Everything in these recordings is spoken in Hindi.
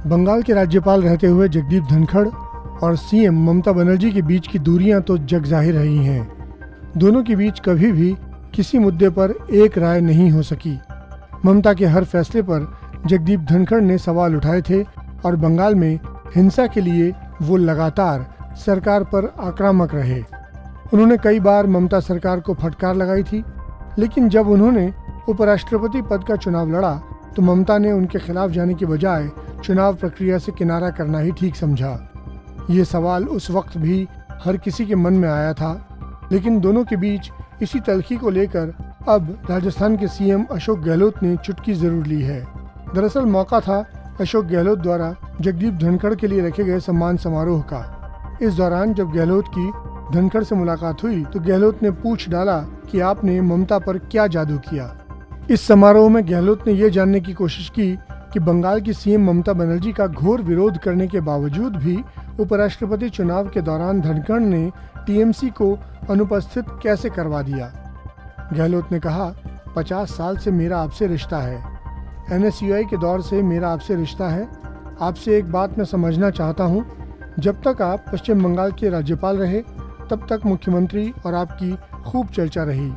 बंगाल के राज्यपाल रहते हुए जगदीप धनखड़ और सीएम ममता बनर्जी के बीच की दूरियां तो जग जाहिर रही हैं। दोनों के बीच कभी भी किसी मुद्दे पर एक राय नहीं हो सकी। ममता के हर फैसले पर जगदीप धनखड़ ने सवाल उठाए थे और बंगाल में हिंसा के लिए वो लगातार सरकार पर आक्रामक रहे। उन्होंने कई बार ममता सरकार को फटकार लगाई थी, लेकिन जब उन्होंने उपराष्ट्रपति पद का चुनाव लड़ा तो ममता ने उनके खिलाफ जाने के बजाय चुनाव प्रक्रिया से किनारा करना ही ठीक समझा। ये सवाल उस वक्त भी हर किसी के मन में आया था, लेकिन दोनों के बीच इसी तल्खी को लेकर अब राजस्थान के सीएम अशोक गहलोत ने चुटकी जरूर ली है। दरअसल मौका था अशोक गहलोत द्वारा जगदीप धनखड़ के लिए रखे गए सम्मान समारोह का। इस दौरान जब गहलोत की धनखड़ से मुलाकात हुई तो गहलोत ने पूछ डाला कि आपने ममता पर क्या जादू किया। इस समारोह में गहलोत ने यह जानने की कोशिश की कि बंगाल की सीएम ममता बनर्जी का घोर विरोध करने के बावजूद भी उपराष्ट्रपति चुनाव के दौरान धनखड़ ने टीएमसी को अनुपस्थित कैसे करवा दिया। गहलोत ने कहा, 50 साल से मेरा आपसे रिश्ता है, एनएसयूआई के दौर से मेरा आपसे रिश्ता है। आपसे एक बात मैं समझना चाहता हूँ, जब तक आप पश्चिम बंगाल के राज्यपाल रहे तब तक मुख्यमंत्री और आपकी खूब चर्चा रही।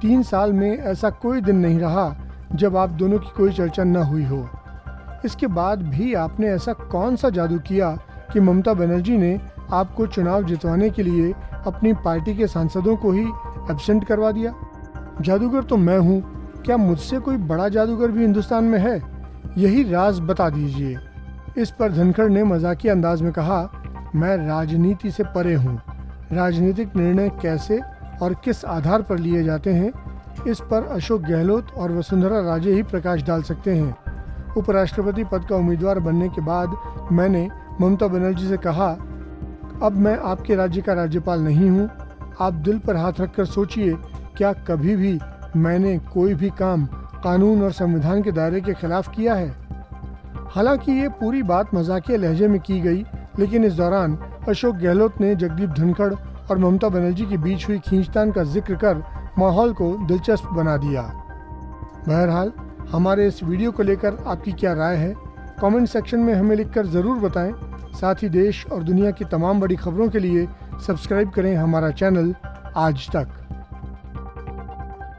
3 साल में ऐसा कोई दिन नहीं रहा जब आप दोनों की कोई चर्चा न हुई हो। इसके बाद भी आपने ऐसा कौन सा जादू किया कि ममता बनर्जी ने आपको चुनाव जितवाने के लिए अपनी पार्टी के सांसदों को ही एब्सेंट करवा दिया। जादूगर तो मैं हूँ, क्या मुझसे कोई बड़ा जादूगर भी हिंदुस्तान में है? यही राज बता दीजिए। इस पर धनखड़ ने मजाकिया अंदाज में कहा, मैं राजनीति से परे हूँ। राजनीतिक निर्णय कैसे और किस आधार पर लिए जाते हैं, इस पर अशोक गहलोत और वसुंधरा राजे ही प्रकाश डाल सकते हैं। उपराष्ट्रपति पद का उम्मीदवार बनने के बाद मैंने ममता बनर्जी से कहा, अब मैं आपके राज्य का राज्यपाल नहीं हूँ। आप दिल पर हाथ रखकर सोचिए, क्या कभी भी मैंने कोई भी काम कानून और संविधान के दायरे के खिलाफ किया है? हालांकि ये पूरी बात मजाकिया लहजे में की गई, लेकिन इस दौरान अशोक गहलोत ने जगदीप धनखड़ और ममता बनर्जी के बीच हुई खींचतान का जिक्र कर माहौल को दिलचस्प बना दिया। बहरहाल हमारे इस वीडियो को लेकर आपकी क्या राय है, कमेंट सेक्शन में हमें लिखकर ज़रूर बताएं। साथ ही देश और दुनिया की तमाम बड़ी खबरों के लिए सब्सक्राइब करें हमारा चैनल आज तक।